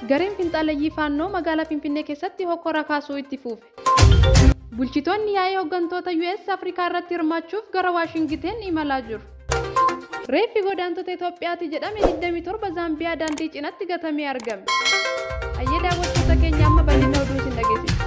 Gareen Finxaaleeyyii Faannoo magaalaa Finfinnee keessatti hokkora kaasuu itti fufe. Bulchitoonni yaa'ii hooggantoota US Afrikaa irratti hirmaachuuf gara Waashingiteen imalaa jiru. Reeffi godaantota Itoophiyaati jedhame 27 Zaambiyaa daandii cinaatti gatamee argame. Ayyee daawwattoota keenya amma bal'ina oduu isin dhageessisa.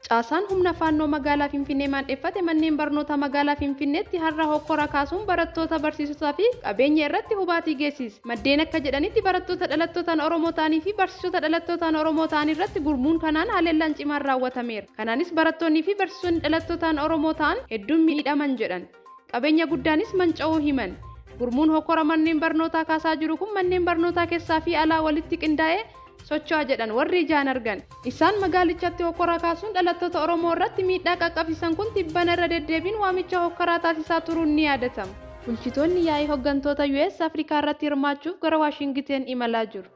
Caasaan humna Faannoo magaalaa Finfinnee maandheeffate manneen barnoota magaalaa Finfinneetti har'a hokkora kaasuun barattoota barsiisotaa fi qabeenya irratti hubaatii geessise. Maddeen akka jedhanitti barattoota dhalattootaan Oromoo ta'anii fi barsiisota dhalattootaan Oromoo ta'an irratti gurmuun kanaan haleellaan cimaan raawwatameera. Kanaanis barattoonnii fi barsiisonni dhalattootaan Oromoo ta'an hedduun miidhaman jedhan. Qabeenya guddaanis manca'uu himan. Gurmuun hokkora manneen barnootaa kaasaa jiru kun manneen barnootaa keessaa fi alaa walitti qindaa'ee socho'aa jedhan warri ijaan argan. Isaan magaalichatti hokkora kaasuun dhalattoota Oromoo irratti miidhaa qaqqabsiisan kun tibbana irra deddeebiin waamicha hokkoraa taasisaa turuun ni yaadatama. Bulchitoonni yaa'ii hooggantoota US Afrikaa irratti hirmaachuuf gara Waashingiteen imalaa jiru.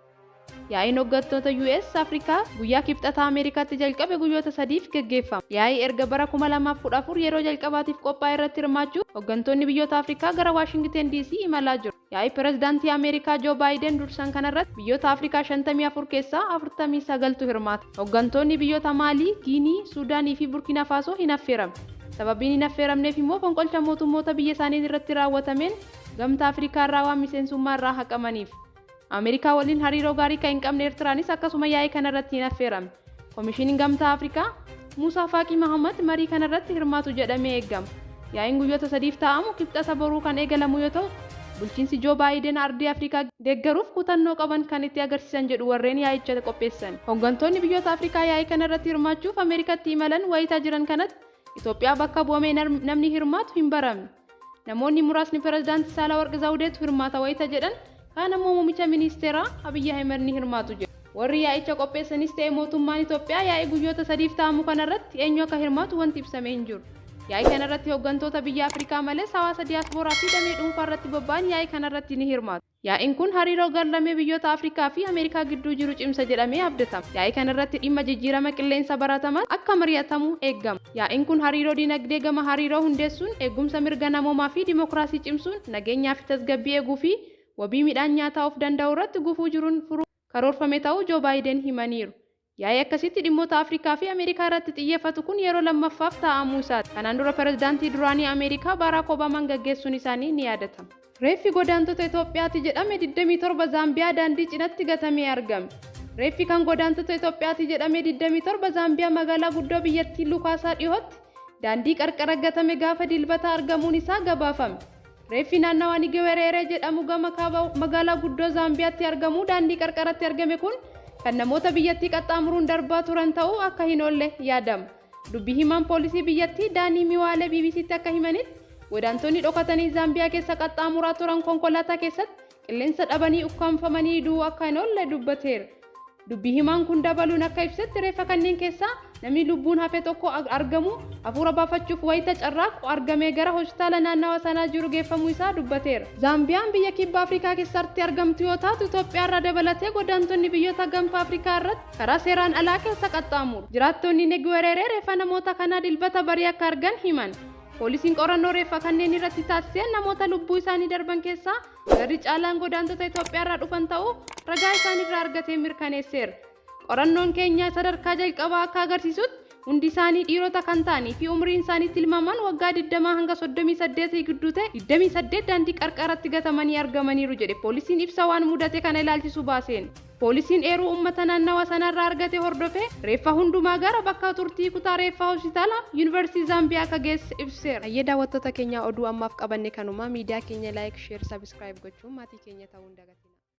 Yaa'iin hooggantoota US Afrikaa guyyaa kibxataa Ameerikaatti jalqabe guyyoota 3f gaggeeffama. Yaa'ii erga bara 2014 yeroo jalqabaatiif qophaa'e irratti hirmaachuuf hooggantoonni biyyoota Afrikaa gara Waashingiteen DC imalaa jiru. Yaa'ii pirezidaantii Ameerikaa Joo Baayiden dursan kanarratti biyyoota Afrikaa 54 keessaa 49tu hirmaata. Hooggantoonni biyyoota Maalii, Giinii, Suudaanii fi Burkina Faasoo hin affeeramne. Sababiin hin affeeramneef immoo fonqolcha mootummoota biyya isaanii irratti raawwatameen gamtaa Afrikaa irraa waan miseensummaa irraa haqamaniif. Ameerikaa waliin hariiroo gaarii kan hin qabne Eertiraanis akkasuma yaa'ii kanarratti hin affeeramne. Koomishiniin gamtaa Afrikaa Muusaa Faaqii Mahammad marii kanarratti hirmaatu jedhamee eegama. Yaa'iin guyyoota 3f taa'amu kibxata boruu kan eegalamu yoo ta'u, bulchiinsi Joo Baayiden ardii Afrikaa deeggaruuf kutannoo qaban kan itti agarsiisan jedhu warreen yaa'icha qopheessan. Hooggantoonni biyyoota Afrikaa yaa'ii kanarratti hirmaachuuf Ameerikaatti imalan wayitaa jiran kanatti Itoophiyaa bakka bu'amee namni hirmaatu hin baramne. Namoonni muraasni pirezidaantii Saalawarqi Zawudeetu hirmaata wayita jedhan kaan ammoo muummicha ministeeraa Abiyyi Ahmed ni hirmaatu jedhu. Warri yaa'icha qopheessanis ta'e mootummaan Itoophiyaa yaa'ii guyyoota 3f taa'amu kanarratti eenyu akka hirmaatu wanti ibsamee hin jiru. Yaa'ii kanarratti hooggantoota biyya Afrikaa malees hawaasa diyaaspooraa fi damee dhuunfaa irratti bobba'an yaa'ii kanarratti ni hirmaatu. Yaa'iin kun hariiroo garlamee biyyoota Afrikaa fi Ameerikaa gidduu jiru cimsa jedhamee abdatama. Yaa'ii kanarratti dhimma jijjiirama qilleensa baratamaa akka mari'atamu eegama. Yaa'iin kun hariiroo dinagdee gama hariiroo hundeessuun, eegumsa mirga namoomaa fi dimokiraasii cimsuun, nageenyaa fi tasgabbii eeguu fi wabii midhaan nyaataa of danda'u irratti gufuu jiruun furuu karoorfame ta'uu Joo Baayiden himaniiru. Yaa'ii akkasitti dhimmoota Afrikaa fi Ameerikaa irratti xiyyeeffatu kun yeroo lammaffaaf taa'amuu isaati. Kanaan dura pirezidaantii duraanii Ameerikaa Baaraak Obaamaan gaggeessuun isaanii ni yaadatama. Reeffi godaantota Itoophiyaati jedhame 27 Zaambiyaa daandii cinaatti gatamee argame. Reeffi kan godaantota Itoophiyaati jedhame 27 Zaambiyaa magaalaa guddoo biyyattii Lukaasaa dhiyootti daandii qarqara gatame gaafa dilbata argamuun isaa gabaafame. Reeffi naannawaa Nigewereeree jedhamu gama kaaba magaalaa guddoo Zaambiyaatti argamu daandii qarqaratti argame kun kan namoota biyyattii qaxxaamuruun darbaa turan ta'uu akka hin oolle yaadama. Dubbii himaan poolisii biyyattii Daanii Miwaale BBCtti akka himanitti godaantonni dhokatanii Zaambiyaa keessa qaxxaamuraa turan konkolaataa keessatti qilleensa dhabanii ukkaanfamanii du'uu akka hin oolle dubbateera. Dubbii himaan kun dabaluun akka ibsetti reeffa kanneen keessaa namni lubbuun hafe tokko argamu hafuura baafachuuf wayita carraaqu argamee gara hospitaala naannawa sanaa jiru geeffamuu isaa dubbateera. Zaambiyaan biyya kibba Afrikaa keessatti argamtu yoo taatu Itoophiyaa irraa dabalatee godaantonni biyyoota gaanfa Afrikaa irratti karaa seeraan alaa keessa qaxxaamuru. Jiraattonni Nigewereeree reeffa namoota kanaa dilbata barii akka argan himan. Poolisiin qorannoo reeffa kanneen irratti taasiseen namoota lubbuu isaanii darban keessaa garri caalaan godaantota Itoophiyaa irraa dhufan ta'uu ragaa isaaniirraa argatee mirkaneesseera. Qorannoon keenya sadarkaa jalqabaa akka agarsiisutti hundi isaanii dhiirota kan ta'anii fi umriin isaanii tilmaaman waggaa 20 hanga 38 gidduu ta'e 28 daandii qarqaratti gatamanii argamaniiru jedhe poolisiin ibsa waan mudate kana ilaalchisu baaseen. Poolisiin eeruu uummata naannawa sanarraa argate hordofee reeffa hundumaa gara bakka turtii kutaa reeffa hospitaala Yuunivarsiitii Zaambiyaa akka geesse ibseera. Ayyee daawwattoota keenya oduu ammaaf qabanne kanuma miidiyaa keenya laayik, sheer, sabiskiraayib gochuun maatii keenya ta'uu hin dagatinaa.